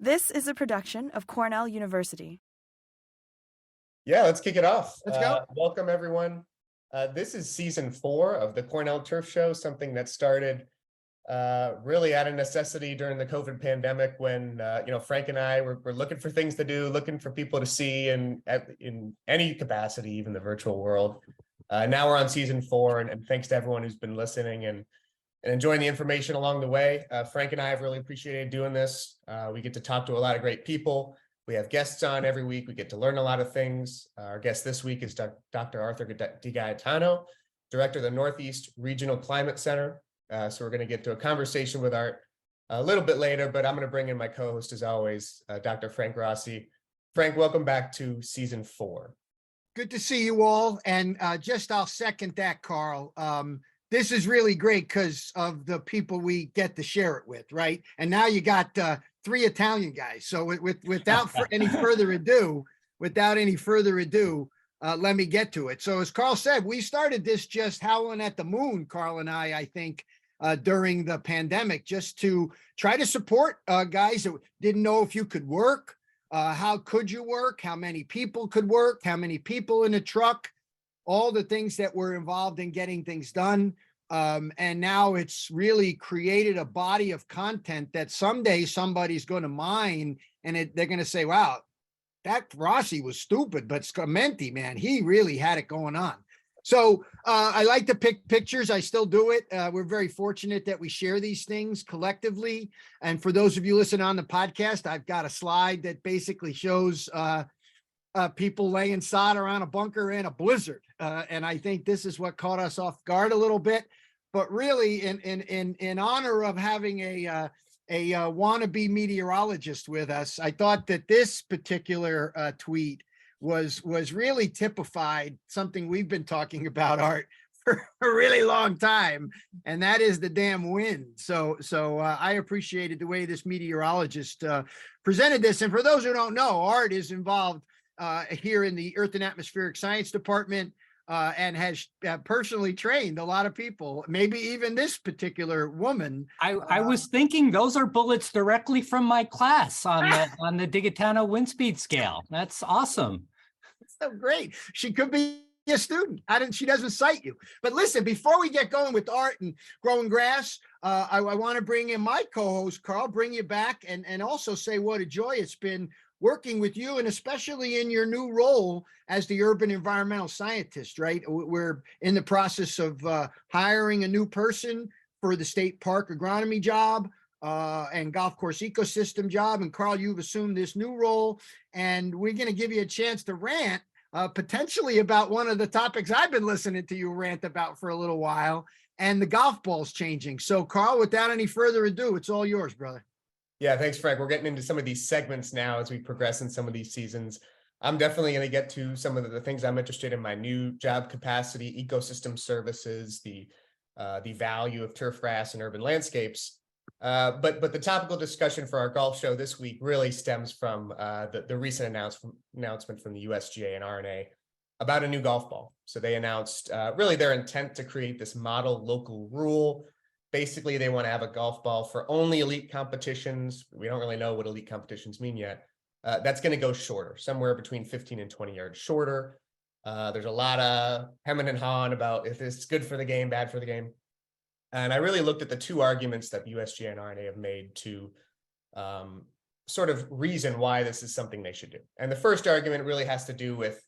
This is a production of Cornell University. Yeah, let's kick it off. Let's go. Welcome, everyone. This is season 4 of the Cornell Turf Show, something that started really out of necessity during the COVID pandemic when, Frank and I were looking for things to do, looking for people to see in any capacity, even the virtual world. Now we're on season 4, and thanks to everyone who's been listening and enjoying the information along the way. Frank and I have really appreciated doing this. We get to talk to a lot of great people. We have guests on every week. We get to learn a lot of things. Our guest this week is Dr. Arthur DeGaetano, director of the Northeast Regional Climate Center. So we're going to get to a conversation with Art a little bit later, but I'm going to bring in my co-host as always, Dr. Frank Rossi. Frank, welcome back to season 4. Good to see you all. And I'll second that, Carl. This is really great because of the people we get to share it with, right? And now you got 3 Italian guys. So without any further ado, let me get to it. So as Carl said, we started this just howling at the moon, Carl and I think, during the pandemic, just to try to support guys that didn't know if you could work, how could you work, how many people could work, how many people in a truck, all the things that were involved in getting things done. And now it's really created a body of content that someday somebody's going to mine, and they're going to say, wow, that Rossi was stupid, but Schementi, man, he really had it going on. So I like to pick pictures. I still do it. We're very fortunate that we share these things collectively. And for those of you listening on the podcast, I've got a slide that basically shows people laying solder on a bunker in a blizzard. And I think this is what caught us off guard a little bit. But really, in honor of having a wannabe meteorologist with us, I thought that this particular tweet was really typified something we've been talking about, Art, for a really long time, and that is the damn wind. So I appreciated the way this meteorologist presented this. And for those who don't know, Art is involved here in the Earth and Atmospheric Science Department and has personally trained a lot of people, maybe even this particular woman. I was thinking those are bullets directly from my class on the DeGaetano wind speed scale. That's awesome. So great. She could be a student. She doesn't cite you. But listen, before we get going with Art and growing grass, I want to bring in my co-host, Carl, bring you back and also say what a joy it's been working with you, and especially in your new role as the urban environmental scientist, right? We're in the process of hiring a new person for the state park agronomy job and golf course ecosystem job. And Carl, you've assumed this new role, and we're going to give you a chance to rant potentially about one of the topics I've been listening to you rant about for a little while, and the golf balls changing. So Carl, without any further ado, it's all yours, brother. Yeah, thanks, Frank. We're getting into some of these segments now as we progress in some of these seasons. I'm definitely going to get to some of the things I'm interested in my new job capacity, ecosystem services, the value of turf grass and urban landscapes. But the topical discussion for our golf show this week really stems from the recent announcement from the USGA and RNA about a new golf ball. So they announced really their intent to create this model local rule. Basically, they want to have a golf ball for only elite competitions. We don't really know what elite competitions mean yet. That's going to go shorter, somewhere between 15 and 20 yards shorter. There's a lot of hemming and hawing about if it's good for the game, bad for the game. And I really looked at the 2 arguments that the USGA and RNA have made to sort of reason why this is something they should do. And the first argument really has to do with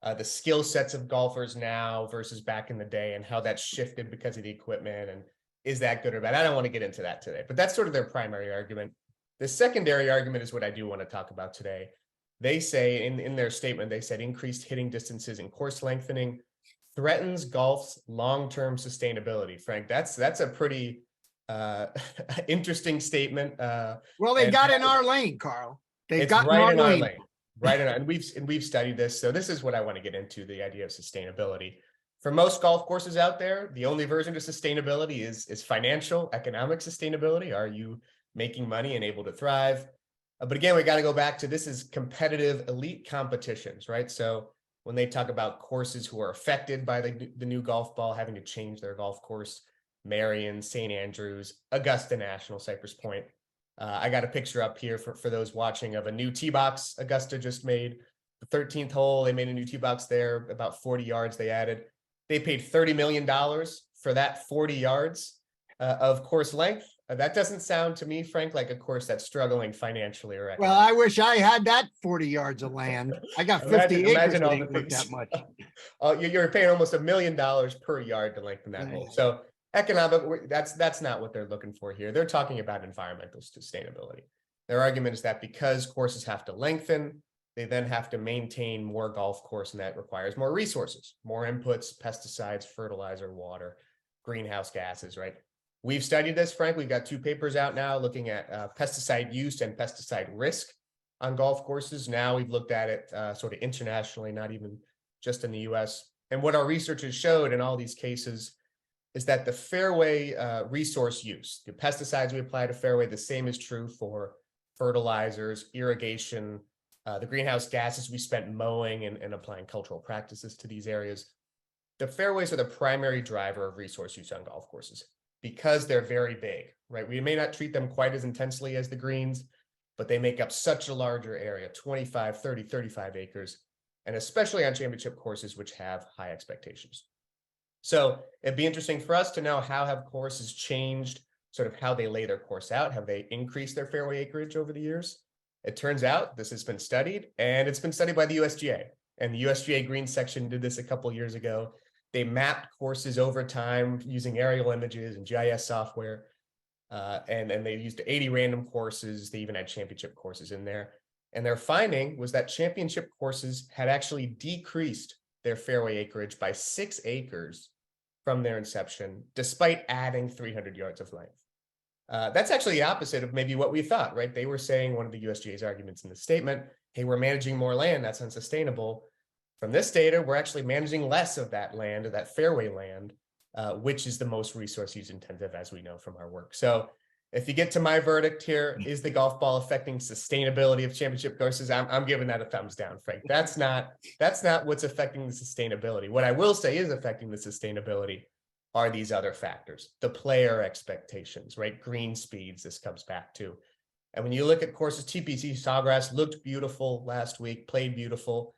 the skill sets of golfers now versus back in the day, and how that's shifted because of the equipment, and is that good or bad? I don't want to get into that today, but that's sort of their primary argument. The secondary argument is what I do want to talk about today. They say in their statement, they said increased hitting distances and course lengthening threatens golf's long-term sustainability. Frank, that's a pretty interesting statement. Well, they got in our lane, Carl. They've got right in our lane. Right in our, and we've studied this. So this is what I want to get into, the idea of sustainability. For most golf courses out there, the only version of sustainability is financial, economic sustainability. Are you making money and able to thrive? But again, we got to go back to, this is competitive elite competitions, right? So when they talk about courses who are affected by the new golf ball having to change their golf course, Marion, St. Andrews, Augusta National, Cypress Point, I got a picture up here for those watching of a new tee box Augusta just made. The 13th hole, they made a new tee box there, about 40 yards they added. They paid $30 million for that 40 yards of course length. That doesn't sound to me, Frank, like a course that's struggling financially or Well, I wish I had that 40 yards of land. I got 50 acres that ain't worth that much. You're paying almost $1 million per yard to lengthen that hole. So economic, that's not what they're looking for here. They're talking about environmental sustainability. Their argument is that because courses have to lengthen, they then have to maintain more golf course, and that requires more resources, more inputs, pesticides, fertilizer, water, greenhouse gases, right? We've studied this, Frank. We've got 2 papers out now looking at pesticide use and pesticide risk on golf courses. Now we've looked at it sort of internationally, not even just in the US. And what our researchers showed in all these cases is that the fairway resource use, the pesticides we apply to fairway, the same is true for fertilizers, irrigation, the greenhouse gases we spent mowing and applying cultural practices to these areas. The fairways are the primary driver of resource use on golf courses because they're very big, right? We may not treat them quite as intensely as the greens, but they make up such a larger area, 25, 30, 35 acres, and especially on championship courses, which have high expectations. So it'd be interesting for us to know how have courses changed, sort of how they lay their course out. Have they increased their fairway acreage over the years? It turns out this has been studied, and it's been studied by the USGA. And the USGA Green Section did this a couple years ago. They mapped courses over time using aerial images and GIS software. And they used 80 random courses. They even had championship courses in there. And their finding was that championship courses had actually decreased their fairway acreage by 6 acres from their inception, despite adding 300 yards of length. That's actually the opposite of maybe what we thought, right? They were saying, one of the USGA's arguments in the statement, hey, we're managing more land, that's unsustainable. From this data, we're actually managing less of that land, of that fairway land, which is the most resource use intensive, as we know from our work. So if you get to my verdict here, is the golf ball affecting sustainability of championship courses? I'm giving that a thumbs down, Frank. That's not what's affecting the sustainability. What I will say is affecting the sustainability are these other factors, the player expectations, right? Green speeds, this comes back to. And when you look at courses, TPC Sawgrass looked beautiful last week, played beautiful,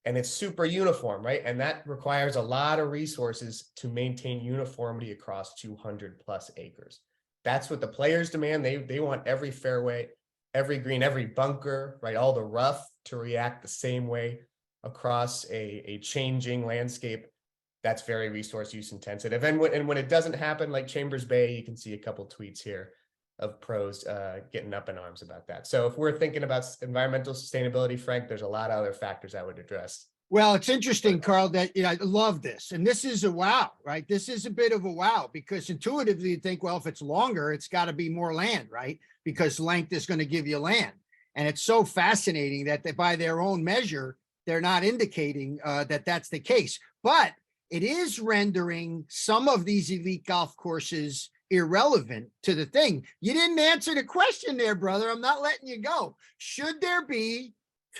and it's super uniform, right? And that requires a lot of resources to maintain uniformity across 200 plus acres. That's what the players demand. They want every fairway, every green, every bunker, right? All the rough to react the same way across a changing landscape. That's very resource use intensive. And when it doesn't happen, like Chambers Bay, you can see a couple tweets here of pros getting up in arms about that. So if we're thinking about environmental sustainability, Frank, there's a lot of other factors I would address. Well, it's interesting, Carl, that I love this. And this is a wow, right? This is a bit of a wow, because intuitively you think, well, if it's longer, it's got to be more land, right? Because length is going to give you land. And it's so fascinating that they, by their own measure, they're not indicating that that's the case. But it is rendering some of these elite golf courses irrelevant to the thing. You didn't answer the question there, brother. I'm not letting you go. Should there be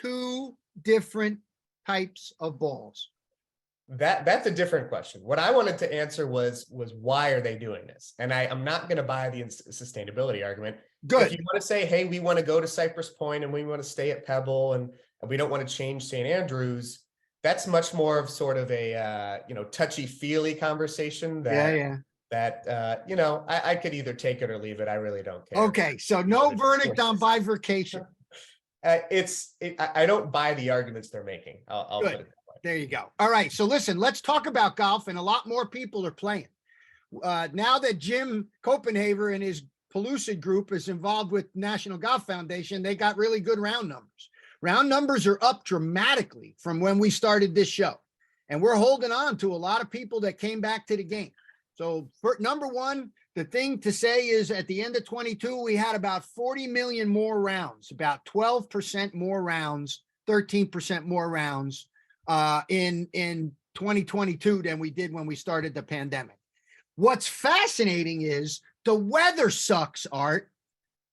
2 different types of balls? That's a different question. What I wanted to answer was why are they doing this? And I'm not going to buy the sustainability argument. Good. If you want to say, hey, we want to go to Cypress Point and we want to stay at Pebble and we don't want to change St. Andrews, that's much more of sort of a touchy-feely conversation that I could either take it or leave it. I really don't care. Okay, so no verdict on bifurcation. I don't buy the arguments they're making. I'll put it that way. There you go. All right, so listen, let's talk about golf, and a lot more people are playing. Now that Jim Copenhaver and his Pellucid group is involved with National Golf Foundation, they got really good round numbers. Round numbers are up dramatically from when we started this show. And we're holding on to a lot of people that came back to the game. So for number one, the thing to say is at the end of 22, we had about 40 million more rounds, about 12% more rounds, 13% more rounds in 2022 than we did when we started the pandemic. What's fascinating is the weather sucks, Art.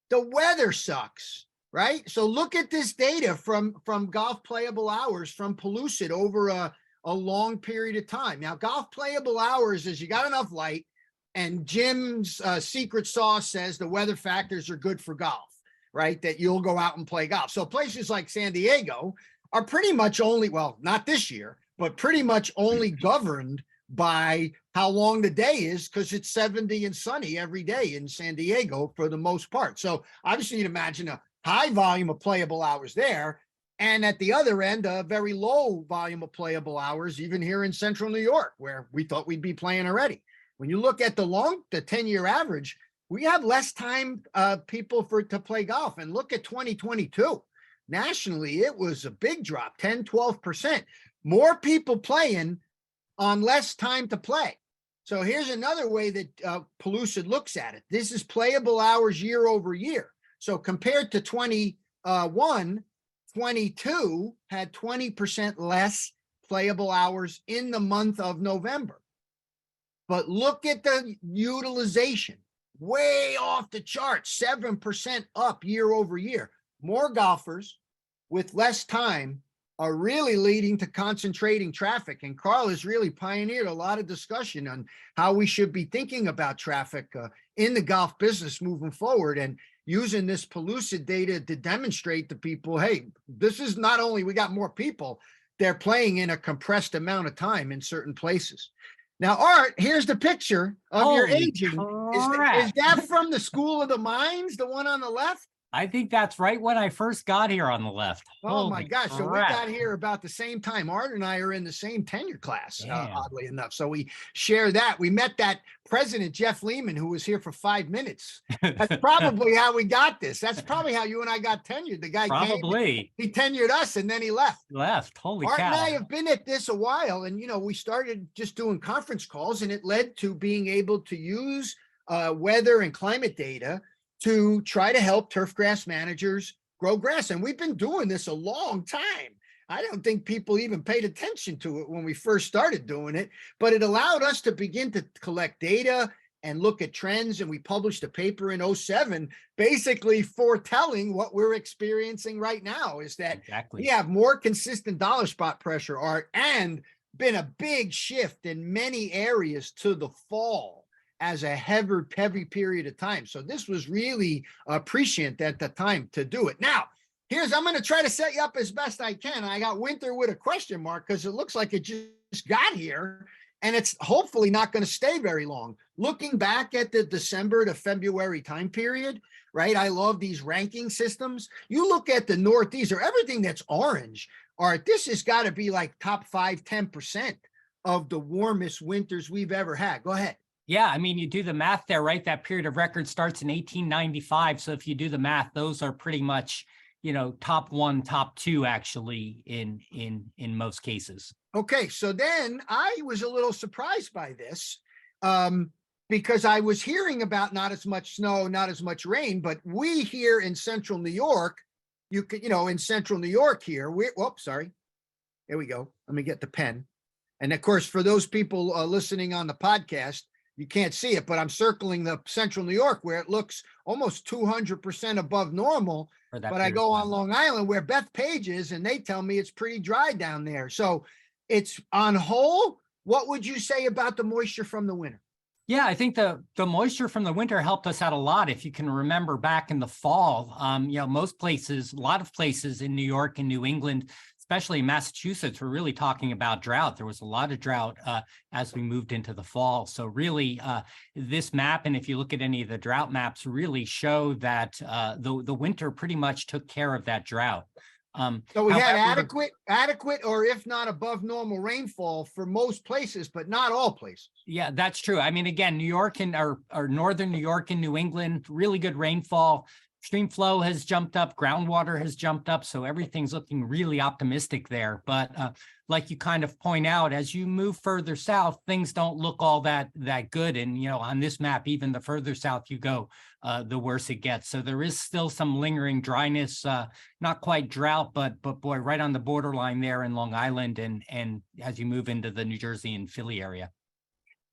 The weather sucks. Right. So look at this data from golf playable hours from Pellucid over a long period of time. Now, golf playable hours is you got enough light, and Jim's secret sauce says the weather factors are good for golf. right, that you'll go out and play golf. So places like San Diego are pretty much only, well, not this year, but pretty much only governed by how long the day is, because it's 70 and sunny every day in San Diego for the most part. So obviously you'd imagine a high volume of playable hours there. And at the other end, a very low volume of playable hours, even here in central New York, where we thought we'd be playing already. When you look at the 10-year average, we have less time people to play golf. And look at 2022. Nationally, it was a big drop, 10, 12%. More people playing on less time to play. So here's another way that Pellucid looks at it. This is playable hours year over year. So compared to 21, 22 had 20% less playable hours in the month of November. But look at the utilization, way off the charts, 7% up year over year. More golfers with less time are really leading to concentrating traffic. And Carl has really pioneered a lot of discussion on how we should be thinking about traffic in the golf business moving forward, and using this Pellucid data to demonstrate to people, hey, this is not only we got more people, they're playing in a compressed amount of time in certain places. Now, Art, here's the picture of your aging. Is that from the School of the Mines, the one on the left? I think that's right when I first got here on the left. Oh my gosh. So we got here about the same time. Art and I are in the same tenure class, oddly enough. So we share that. We met that president, Jeff Lehman, who was here for 5 minutes. That's probably how we got this. That's probably how you and I got tenured. The guy came, he tenured us, and then he left. Holy Art cow. and I have been at this a while, and, we started just doing conference calls, and it led to being able to use weather and climate data to try to help turfgrass managers grow grass. And we've been doing this a long time. I don't think people even paid attention to it when we first started doing it, but it allowed us to begin to collect data and look at trends. And we published a paper in 2007, basically foretelling what we're experiencing right now, is that we have more consistent dollar spot pressure, Art, and been a big shift in many areas to the fall as a heavy period of time. So this was really prescient at the time to do it. Now, I'm going to try to set you up as best I can. I got winter with a question mark because it looks like it just got here, and it's hopefully not going to stay very long. Looking back at the December to February time period, right? I love these ranking systems. You look at the Northeast, or everything that's orange, Art, this has got to be like top 5, 10% of the warmest winters we've ever had. Go ahead. Yeah, I mean, you do the math there, right? That period of record starts in 1895. So if you do the math, those are pretty much, top 1, top 2, actually, in most cases. Okay, so then I was a little surprised by this because I was hearing about not as much snow, not as much rain, but we here in central New York, in central New York here, sorry. There we go. Let me get the pen. And of course, for those people listening on the podcast, you can't see it, but I'm circling the central New York where it looks almost 200% above normal. But I go on Long Island where Beth Page is, and they tell me it's pretty dry down there. So it's on whole. What would you say about the moisture from the winter? Yeah, I think the moisture from the winter helped us out a lot. If you can remember back in the fall, most places, a lot of places in New York and New England, especially Massachusetts, we're really talking about drought. There was a lot of drought as we moved into the fall. So really this map, and if you look at any of the drought maps, really show that the winter pretty much took care of that drought. So we had adequate, or if not above normal rainfall for most places, but not all places. Yeah, that's true. I mean, again, New York and or northern New York and New England, really good rainfall. Stream flow has jumped up, groundwater has jumped up, so everything's looking really optimistic there. But like you kind of point out, as you move further south, things don't look all that good. And on this map, even the further south you go, the worse it gets. So there is still some lingering dryness, not quite drought, but boy, right on the borderline there in Long Island, and as you move into the New Jersey and Philly area.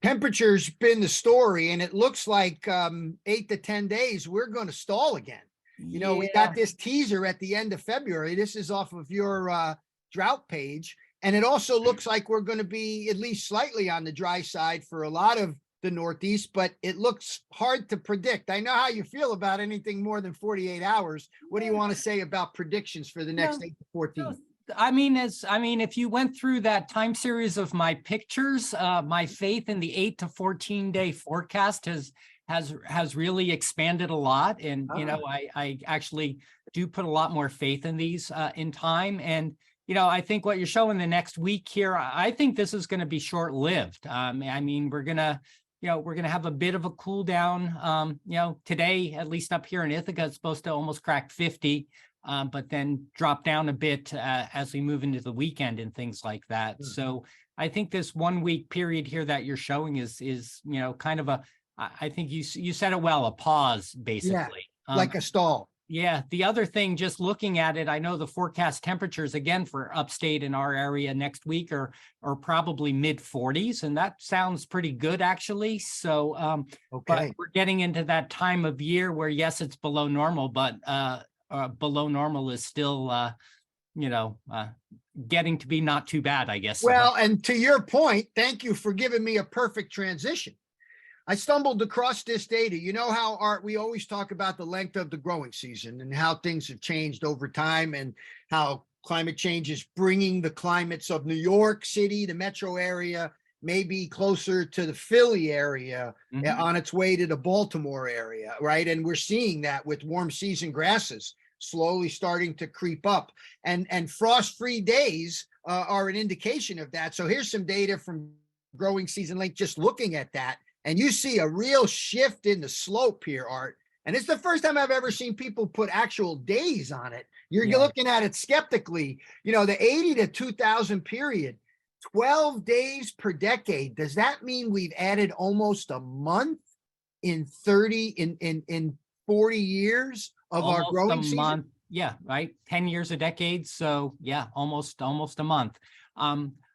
Temperature's been the story, and it looks like 8 to 10 days, we're going to stall again. We got this teaser at the end of February. This is off of your drought page. And it also looks like we're going to be at least slightly on the dry side for a lot of the Northeast, but it looks hard to predict. I know how you feel about anything more than 48 hours. What do you want to say about predictions for the next 8 to 14? I mean, if you went through that time series of my pictures, my faith in the 8 to 14 day forecast has really expanded a lot. And, I actually do put a lot more faith in these in time. And, I think what you're showing the next week here, I think this is going to be short lived. I mean, we're going to have a bit of a cool down. Today, at least up here in Ithaca, it's supposed to almost crack 50. But then drop down a bit as we move into the weekend and things like that. So I think this 1 week period here that you're showing is kind of I think you said it well, a pause basically. Yeah, like a stall. Yeah. The other thing, just looking at it, I know the forecast temperatures again for upstate in our area next week are probably mid 40s, and that sounds pretty good actually. So, but we're getting into that time of year where yes, it's below normal, but below normal is still, getting to be not too bad, I guess. Well, and to your point, thank you for giving me a perfect transition. I stumbled across this data. You know how, Art, we always talk about the length of the growing season and how things have changed over time and how climate change is bringing the climates of New York City, the metro area, maybe closer to the Philly area, on its way to the Baltimore area, right? And we're seeing that with warm season grasses slowly starting to creep up, and frost-free days are an indication of that. So here's some data from growing season length, just looking at that, and you see a real shift in the slope here, Art. And it's the first time I've ever seen people put actual days on it. You're looking at it skeptically. The 80 to 2000 period, 12 days per decade. Does that mean we've added almost a month in 40 years of almost our growing a season? Month. Yeah, right. 10 years a decade. So yeah, almost a month.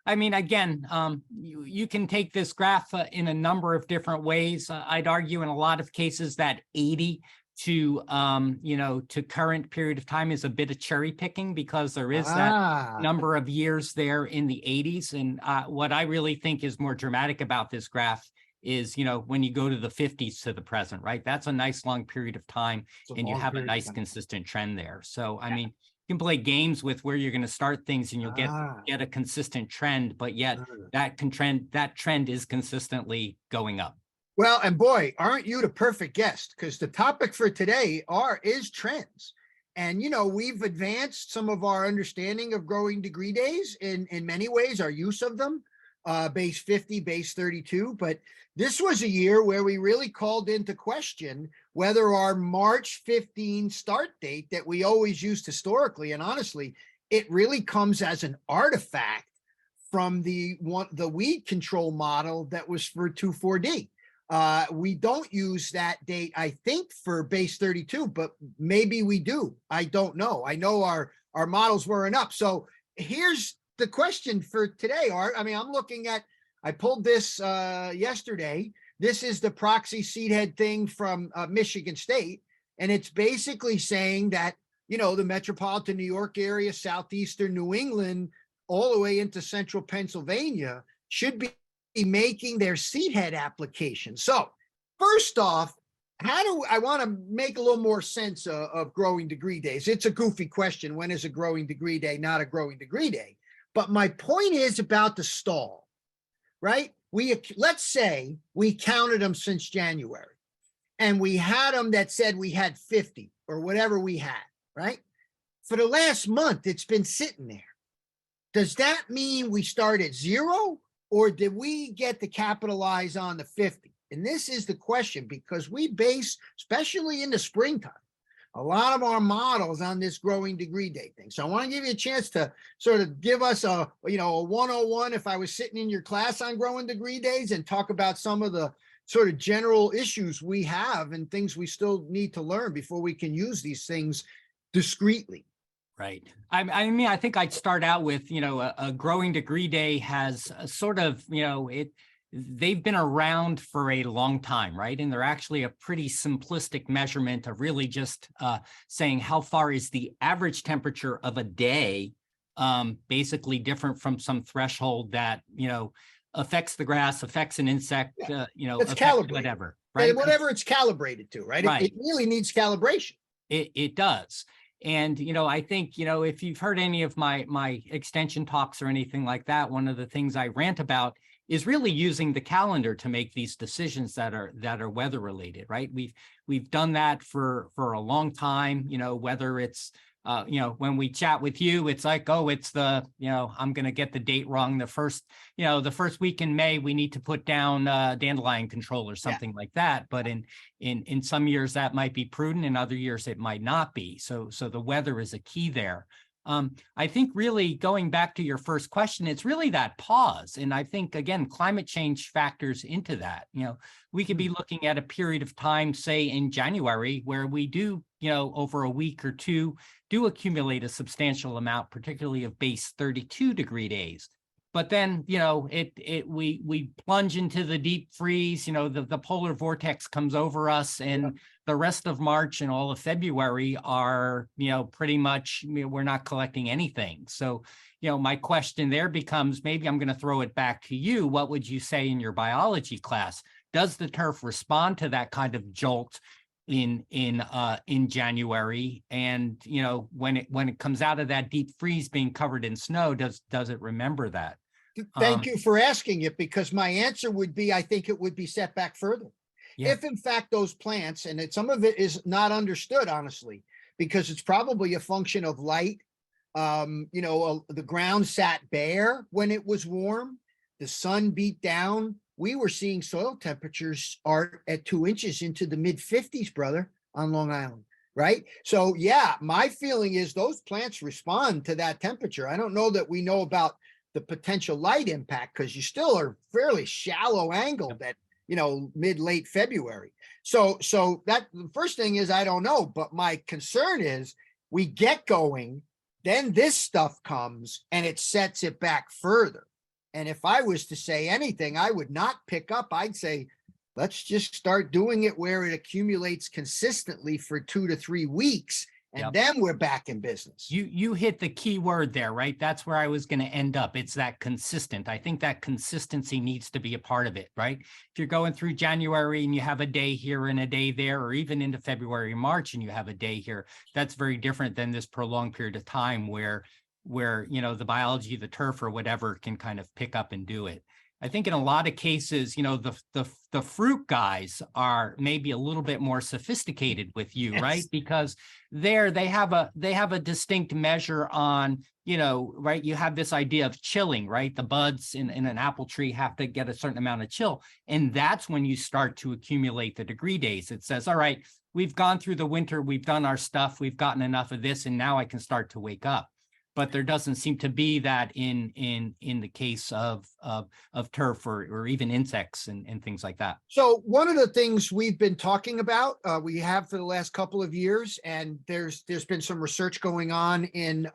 I mean, again, you can take this graph in a number of different ways. I'd argue in a lot of cases that 80 to current period of time is a bit of cherry picking because there is that number of years there in the 80s. And what I really think is more dramatic about this graph is, when you go to the 50s to the present, right? That's a nice long period of time, and you have a nice consistent trend there. So, I mean, you can play games with where you're going to start things and you'll get a consistent trend, but yet that trend is consistently going up. Well, and boy, aren't you the perfect guest? Because the topic for today is trends. And, we've advanced some of our understanding of growing degree days in many ways, our use of them, base 50, base 32. But this was a year where we really called into question whether our March 15 start date that we always used historically, and honestly, it really comes as an artifact from the weed control model that was for 2,4-D. We don't use that date, I think, for base 32, but maybe we do. I don't know. I know our models weren't up. So here's the question for today, Art. I mean, I pulled this yesterday. This is the proxy seed head thing from Michigan State. And it's basically saying that, the metropolitan New York area, southeastern New England, all the way into central Pennsylvania should be making their seed head application. So first off, I want to make a little more sense of growing degree days. It's a goofy question. When is a growing degree day not a growing degree day? But my point is about the stall, right? Let's say we counted them since January and we had them that said we had 50 or whatever we had, right? For the last month, it's been sitting there. Does that mean we start at 0, or did we get to capitalize on the 50? And this is the question, because we base, especially in the springtime, a lot of our models on this growing degree day thing. So I want to give you a chance to sort of give us a 101 if I was sitting in your class on growing degree days, and talk about some of the sort of general issues we have and things we still need to learn before we can use these things discreetly. Right. I mean, I think I'd start out with, a growing degree day has a sort of, they've been around for a long time, right? And they're actually a pretty simplistic measurement of really just saying how far is the average temperature of a day, basically different from some threshold that, affects the grass, affects an insect, It's affects calibrated. whatever, And right? whatever it's calibrated to, right? Right. It really needs calibration. It does. And, I think, if you've heard any of my extension talks or anything like that, one of the things I rant about is really using the calendar to make these decisions that are weather related, right? We've done that for a long time, whether it's, when we chat with you, it's like, oh, it's the, I'm going to get the date wrong. The first week in May, we need to put down dandelion control or something like that. But in some years that might be prudent. In other years, it might not be. So the weather is a key there. I think really going back to your first question, it's really that pause. And I think, again, climate change factors into that. We could be looking at a period of time, say in January, where we do, over a week or two, do accumulate a substantial amount, particularly of base 32-degree days. But then, we plunge into the deep freeze, the polar vortex comes over us, and the rest of March and all of February are, pretty much, we're not collecting anything. So, my question there becomes, maybe I'm going to throw it back to you. What would you say in your biology class? Does the turf respond to that kind of jolt in January? And, when it comes out of that deep freeze being covered in snow, does it remember that? Thank you for asking it, because my answer would be, I think it would be set back further. Yeah. If in fact those plants, and some of it is not understood, honestly, because it's probably a function of light. The ground sat bare when it was warm, the sun beat down. We were seeing soil temperatures are at 2 inches into the mid 50s, brother, on Long Island. Right. So, yeah, my feeling is those plants respond to that temperature. I don't know that we know about the potential light impact, because you still are fairly shallow angled at, mid-late February. So that the first thing is, I don't know, but my concern is we get going, then this stuff comes and it sets it back further. And if I was to say anything, I would not pick up. I'd say, let's just start doing it where it accumulates consistently for 2 to 3 weeks. And then we're back in business. You hit the key word there, right? That's where I was going to end up. It's that consistent. I think that consistency needs to be a part of it, right? If you're going through January and you have a day here and a day there, or even into February, March, and you have a day here, that's very different than this prolonged period of time where the biology, the turf or whatever can kind of pick up and do it. I think in a lot of cases, the fruit guys are maybe a little bit more sophisticated with you, right? Because they have a distinct measure on, right? You have this idea of chilling, right? The buds in an apple tree have to get a certain amount of chill. And that's when you start to accumulate the degree days. It says, all right, we've gone through the winter, we've done our stuff, we've gotten enough of this, and now I can start to wake up. But there doesn't seem to be that in the case of turf or even insects and things like that. So one of the things we've been talking about, we have for the last couple of years, and there's been some research going on in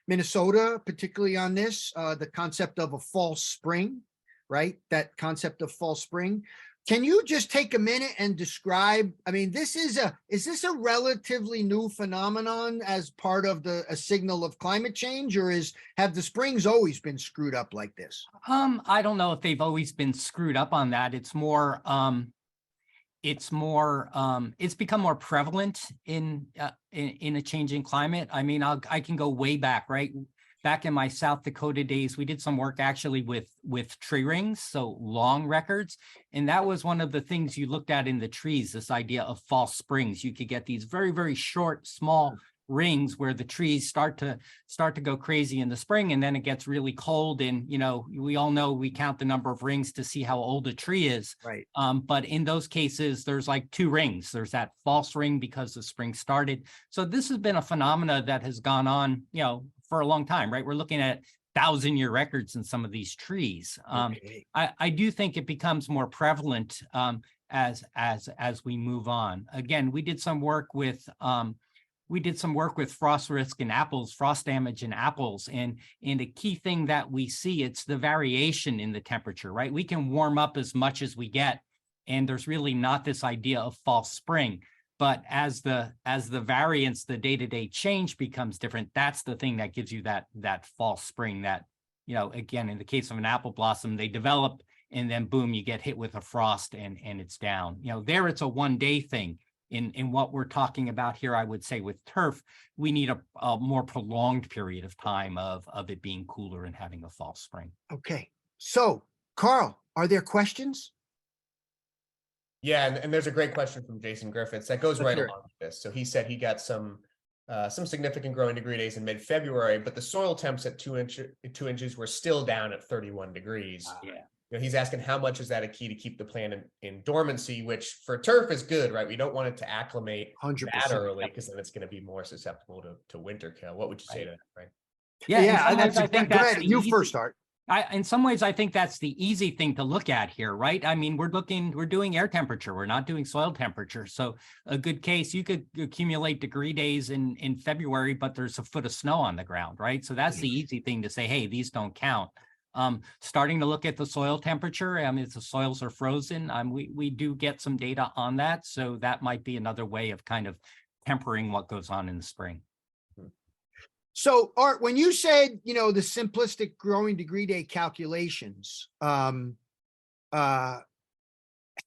Minnesota, particularly on this, the concept of a false spring, right? That concept of false spring. Can you just take a minute and describe, is this a relatively new phenomenon as part of a signal of climate change, or have the springs always been screwed up like this? I don't know if they've always been screwed up on that. It's become more prevalent in a changing climate. I can go way back, right? Back in my South Dakota days, we did some work actually with tree rings, so long records. And that was one of the things you looked at in the trees, this idea of false springs. You could get these very, very short, small rings where the trees start to go crazy in the spring, and then it gets really cold. And, we all know we count the number of rings to see how old a tree is. Right. But in those cases, there's like 2 rings. There's that false ring because the spring started. So this has been a phenomena that has gone on, for a long time, right? We're looking at 1,000-year records in some of these trees. Okay. I do think it becomes more prevalent as we move on. Again, we did some work with frost risk in apples, frost damage in apples, and a key thing that we see, it's the variation in the temperature, right? We can warm up as much as we get, and there's really not this idea of false spring. But as the variance, the day-to-day change becomes different, that's the thing that gives you that false spring, that again, in the case of an apple blossom, they develop and then boom, you get hit with a frost and it's down. There it's a 1 day thing. In what we're talking about here, I would say with turf, we need a more prolonged period of time of it being cooler and having a false spring. Okay. So, Carl, are there questions? Yeah, and there's a great question from Jason Griffiths that goes right hear it. along with this. So he said he got some significant growing degree days in mid-February, but the soil temps at 2 inches were still down at 31 degrees. Yeah. He's asking how much is that a key to keep the plant in dormancy, which for turf is good, right? We don't want it to acclimate 100%. that early because then it's going to be more susceptible to winter kill. What would you say to that, right? Yeah, I think that's you first, Art. In some ways, I think that's the easy thing to look at here, right? I mean, we're doing air temperature. We're not doing soil temperature. So a good case, you could accumulate degree days in February, but there's a foot of snow on the ground, right? So that's the easy thing to say, hey, these don't count. Starting to look at the soil temperature. I mean, if the soils are frozen, we do get some data on that. So that might be another way of kind of tempering what goes on in the spring. So, Art, when you said, the simplistic growing degree day calculations, how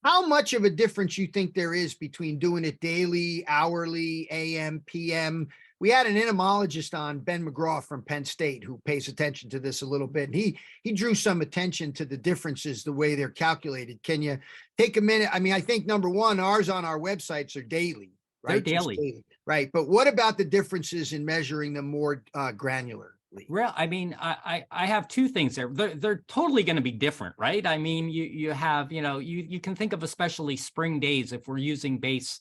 much of a difference you think there is between doing it daily, hourly, AM, PM? We had an entomologist on, Ben McGraw from Penn State, who pays attention to this a little bit. And he drew some attention to the differences, the way they're calculated. Can you take a minute? I mean, I think number one, ours on our websites are daily, right? They're daily. Right. But what about the differences in measuring them more granularly? Well, I mean, I have two things there. They're totally going to be different, right? I mean, you have, you can think of especially spring days, if we're using base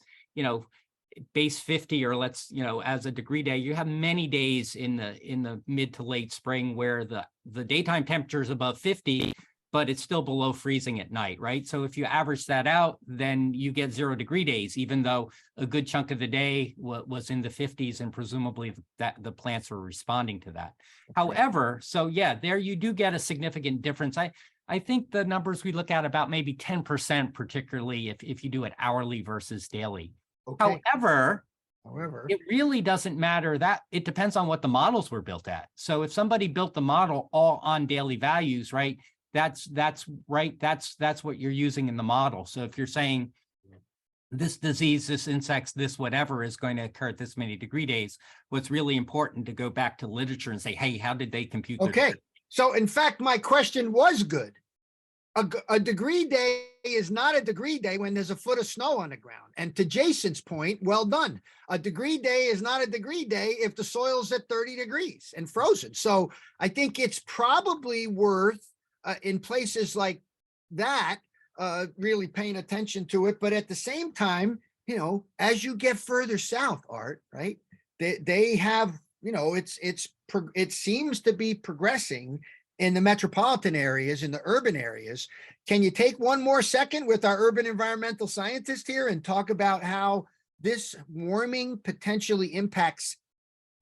50 or as a degree day, you have many days in the mid to late spring where the daytime temperature is above 50, but it's still below freezing at night, right? So if you average that out, then you get 0 degree days, even though a good chunk of the day was in the 50s and presumably that the plants were responding to that. Okay. However, so yeah, there you do get a significant difference. I think the numbers we look at about maybe 10%, particularly if you do it hourly versus daily. Okay. However, it really doesn't matter that it depends on what the models were built at. So if somebody built the model all on daily values, right? That's right. That's what you're using in the model. So if you're saying this disease, this insects, this whatever is going to occur at this many degree days, what's really important to go back to literature and say, hey, how did they compute? Okay. So in fact, my question was good. A degree day is not a degree day when there's a foot of snow on the ground. And to Jason's point, well done. A degree day is not a degree day if the soil's at 30 degrees and frozen. So I think it's probably worth in places like that, really paying attention to it. But at the same time, as you get further south, Art, right, they have, it seems to be progressing in the metropolitan areas, in the urban areas. Can you take one more second with our urban environmental scientist here and talk about how this warming potentially impacts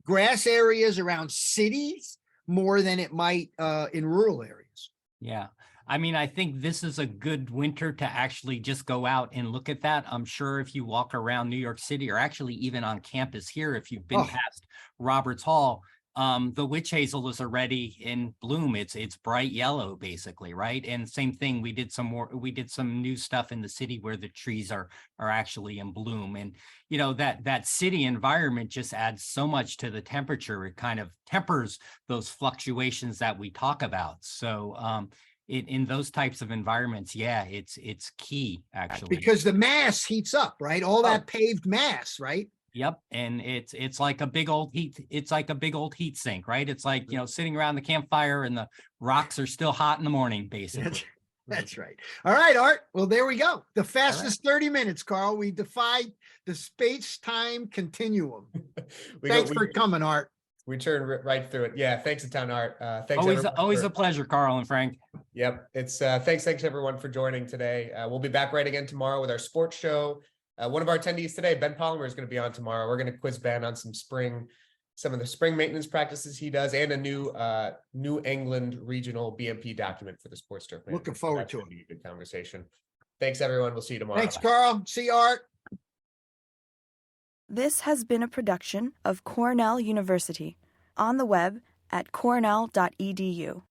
grass areas around cities more than it might in rural areas? Yeah. I mean, I think this is a good winter to actually just go out and look at that. I'm sure if you walk around New York City or actually even on campus here, if you've been past Roberts Hall, the witch hazel is already in bloom. It's bright yellow, basically, right? And same thing, we did some new stuff in the city where the trees are actually in bloom. And that city environment just adds so much to the temperature. It kind of tempers those fluctuations that we talk about. So in those types of environments, yeah, it's key actually. Because the mass heats up, right? All that paved mass, right? Yep. And it's like a big old heat sink, right? It's like, sitting around the campfire and the rocks are still hot in the morning, basically. That's right. All right, Art. Well, there we go. The fastest 30 minutes, Carl. We defied the space-time continuum. Thanks for coming, Art. We turned right through it. Yeah. Thanks a ton, Art. Thanks. Always a pleasure, Carl and Frank. Yep. It's thanks everyone for joining today. We'll be back right again tomorrow with our sports show. One of our attendees today, Ben Palmer, is going to be on tomorrow. We're going to quiz Ben on some of the spring maintenance practices he does, and a new New England regional BMP document for the sports turf. Looking forward to it. Be a good conversation. Thanks, everyone. We'll see you tomorrow. Thanks, Carl. See you, Art. This has been a production of Cornell University, on the web at cornell.edu.